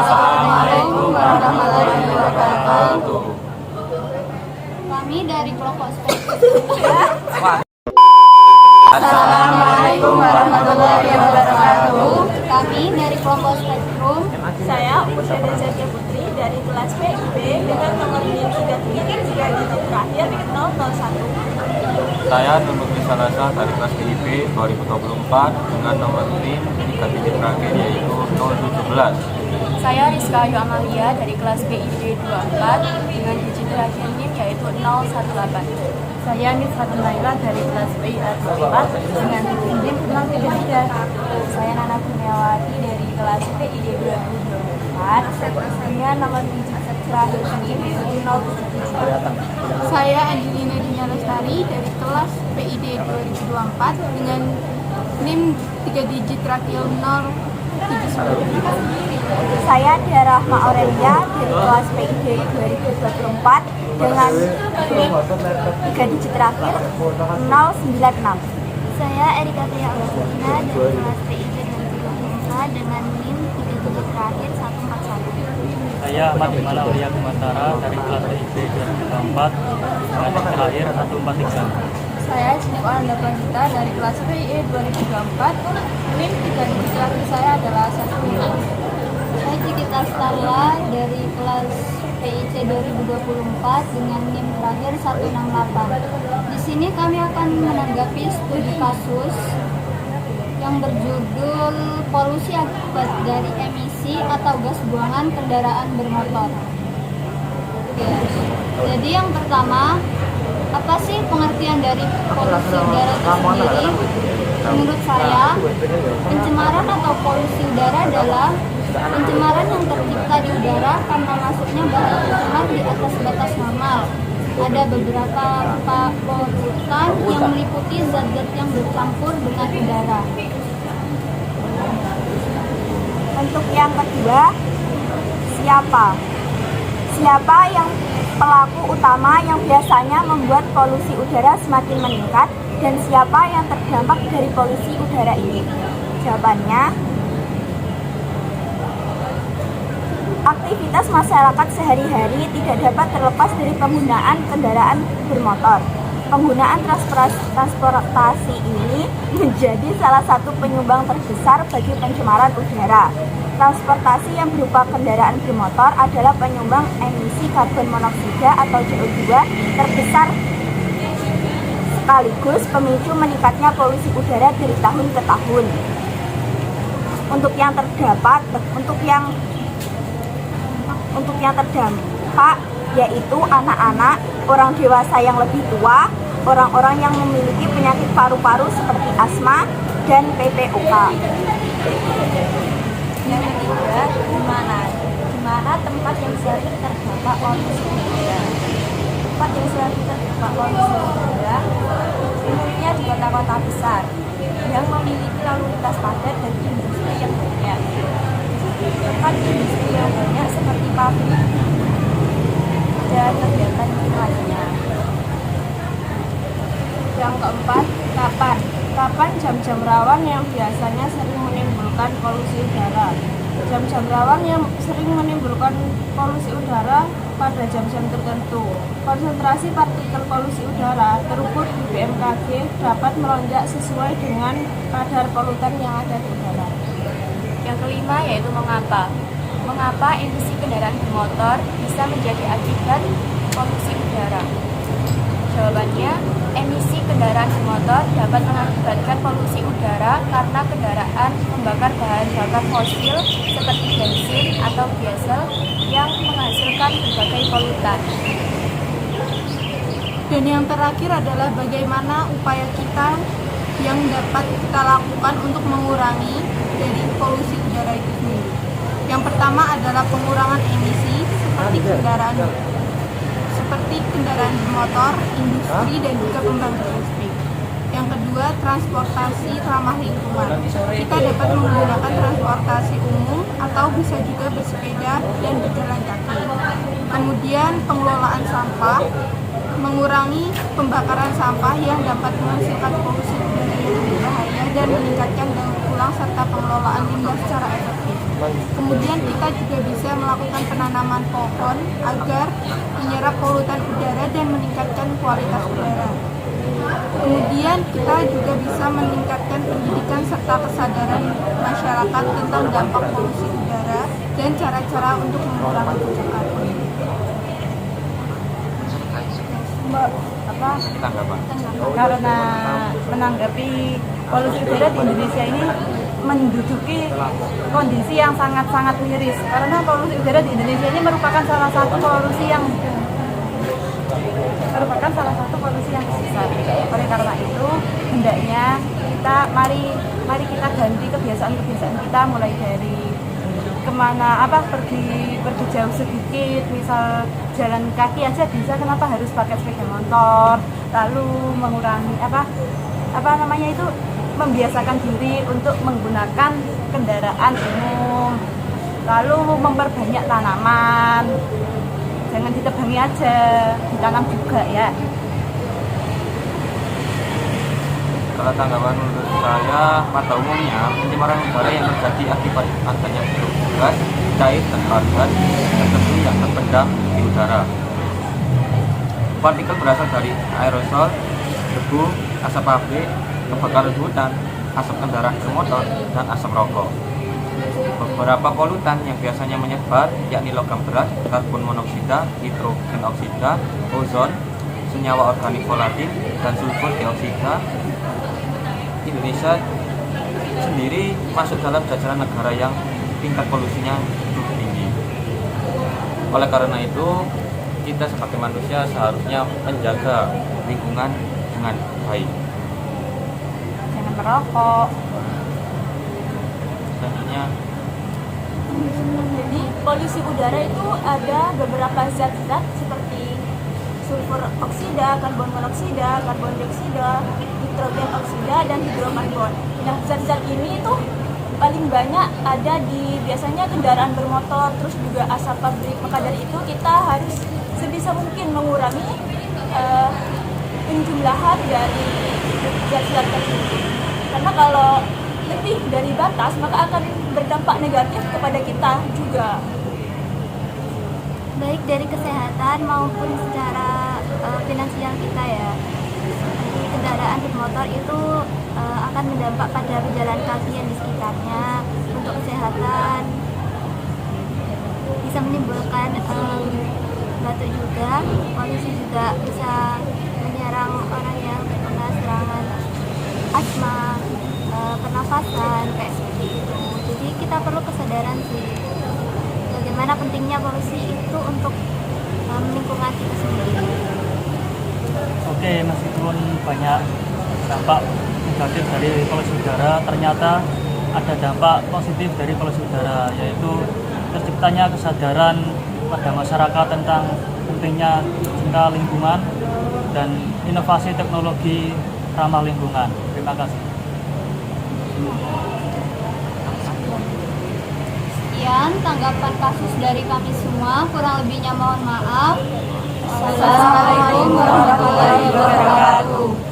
Assalamualaikum warahmatullahi wabarakatuh. Kami dari kelompok spektrum. Assalamualaikum warahmatullahi wabarakatuh. Kami dari kelompok spektrum. Saya Usyada Zakia Putri dari kelas PIB dengan nomor NIM 33 terakhir 001. Saya Nurmukti Salasa dari kelas PIB 2024 dengan nomor NIM 3 digit terakhir yaitu 017. Saya Rizka Ayu Amalia dari kelas PIB 24 dengan digit terakhir NIM yaitu 018. Saya Nisfatul Laila dari kelas PIA 24 dengan NIM 033. Saya Nana Kurniawati dari kelas PID 2024 dengan nomor digit terakhir NIM 077. Saya Angelina Dina Lestari dari kelas PID 2024 dengan NIM 3 digit terakhir 079. Saya Diara Rahma Aurelia dari kelas PID 2024 dengan 3 digit terakhir 096. Saya Erika Tia Agustina dari kelas PIB 2024 dengan NIM 3 digit terakhir 141. Saya Ahmad Imala Ulia Kumantara dari kelas PIB 2024 dengan terakhir 143. Saya Cinep Ananda Pranjita dari kelas PIE 2024. NIM 3 digit terakhir saya adalah 15. Saya Cikita Starla dari kelas PIC 2024 dengan NIM terakhir 168. Di sini kami akan menanggapi studi kasus yang berjudul polusi akibat dari emisi atau gas buangan kendaraan bermotor. Jadi yang pertama, apa sih pengertian dari polusi udara itu sendiri? Menurut saya, pencemaran atau polusi udara adalah pencemaran yang tercipta di udara karena masuknya bahan pencemar di atas batas normal. Ada beberapa polutan yang meliputi zat-zat yang bercampur dengan udara. Untuk yang kedua, siapa? Siapa yang pelaku utama yang biasanya membuat polusi udara semakin meningkat dan siapa yang terdampak dari polusi udara ini? Jawabannya, aktivitas masyarakat sehari-hari tidak dapat terlepas dari penggunaan kendaraan bermotor. Penggunaan transportasi ini menjadi salah satu penyumbang terbesar bagi pencemaran udara. Transportasi yang berupa kendaraan bermotor adalah penyumbang emisi karbon monoksida atau CO2 terbesar sekaligus pemicu meningkatnya polusi udara dari tahun ke tahun. Untuk yang terdampak yaitu anak-anak, orang dewasa yang lebih tua, orang-orang yang memiliki penyakit paru-paru seperti asma dan PPOK. Yang ketiga, di mana tempat yang sering terdampak polusi udara. Tempat yang sering terdampak polusi udara umumnya di kota-kota besar yang memiliki lalu lintas padat dan industri yang banyak. Tempat industri yang banyak seperti pabrik dan kegiatan lainnya. Yang keempat, kapan? Kapan jam-jam rawan yang biasanya sering menimbulkan polusi udara? Jam-jam rawan yang sering menimbulkan polusi udara pada jam-jam tertentu. Konsentrasi partikel polusi udara terukur di BMKG dapat melonjak sesuai dengan kadar polutan yang ada di udara. Yang kelima yaitu mengapa. Mengapa emisi kendaraan bermotor bisa menjadi akibat polusi udara? Jawabannya, emisi kendaraan bermotor dapat mengakibatkan polusi udara karena kendaraan membakar bahan bakar fosil seperti bensin atau diesel yang menghasilkan berbagai polutan. Dan yang terakhir adalah bagaimana upaya kita yang dapat kita lakukan untuk mengurangi dari polusi udara itu sendiri. Yang pertama adalah pengurangan emisi seperti kendaraan bermotor, industri, dan juga pembangkit listrik. Yang kedua, transportasi ramah lingkungan. Kita dapat menggunakan transportasi umum atau bisa juga bersepeda dan berjalan kaki. Kemudian, pengelolaan sampah, mengurangi pembakaran sampah yang dapat menghasilkan polusi udara yang berbahaya dan meningkatkan daur ulang serta pengelolaan limbah secara efektif. Kemudian kita juga bisa melakukan penanaman pohon agar menyerap polutan udara dan meningkatkan kualitas udara. Kemudian kita juga bisa meningkatkan pendidikan serta kesadaran masyarakat tentang dampak polusi udara dan cara-cara untuk mengurangi jejak karbon. Tanggapan. Karena menanggapi polusi udara di Indonesia ini menduduki kondisi yang sangat-sangat miris, karena polusi udara di Indonesia ini merupakan salah satu polusi yang besar. Oleh karena itu hendaknya mari kita ganti kebiasaan kita, mulai dari pergi jauh sedikit, misal jalan kaki aja bisa, kenapa harus pakai sepeda motor, lalu mengurangi membiasakan diri untuk menggunakan kendaraan umum, lalu memperbanyak tanaman, jangan ditebangi aja, ditanam juga ya. Kalau tanggapan menurut saya, pada umumnya pencemaran udara yang terjadi akibat adanya gas, cair, dan organ tertentu yang terpendam di udara. Partikel berasal dari aerosol, debu, asap pabrik, kebakaran hutan, asap kendaraan bermotor, dan asap rokok. Beberapa polutan yang biasanya menyebar yakni logam berat, karbon monoksida, nitrogen oksida, ozon, senyawa organik volatil, dan sulfur dioksida. Indonesia sendiri masuk dalam jajaran negara yang tingkat polusinya cukup tinggi. Oleh karena itu, kita sebagai manusia seharusnya menjaga lingkungan dengan baik. Jangan merokok. Selanjutnya, Jadi polusi udara itu ada beberapa zat-zat seperti sulfur oksida, karbon monoksida, karbon dioksida, nitrogen oksida, dan hidrokarbon. Nah, zat-zat ini tuh paling banyak ada di biasanya kendaraan bermotor, terus juga asap pabrik. Maka dari itu kita harus sebisa mungkin mengurangi penjumlahan dari zat-zat tersebut. Karena kalau lebih dari batas maka akan berdampak negatif kepada kita juga. Baik dari kesehatan maupun secara finansial kita ya. Di kendaraan bermotor itu akan berdampak pada pejalan kaki yang di sekitarnya. Untuk kesehatan bisa menimbulkan batuk juga, polusi juga bisa menyerang orang yang terkena serangan asma, pernafasan kayak seperti itu. Jadi kita perlu kesadaran sih bagaimana pentingnya polusi itu untuk lingkungan kita sendiri. Oke, meskipun banyak dampak negatif dari polusi udara, ternyata ada dampak positif dari polusi udara, yaitu terciptanya kesadaran pada masyarakat tentang pentingnya cinta lingkungan dan inovasi teknologi ramah lingkungan. Terima kasih. Sekian tanggapan kasus dari kami semua, kurang lebihnya mohon maaf. Assalamualaikum warahmatullahi wabarakatuh.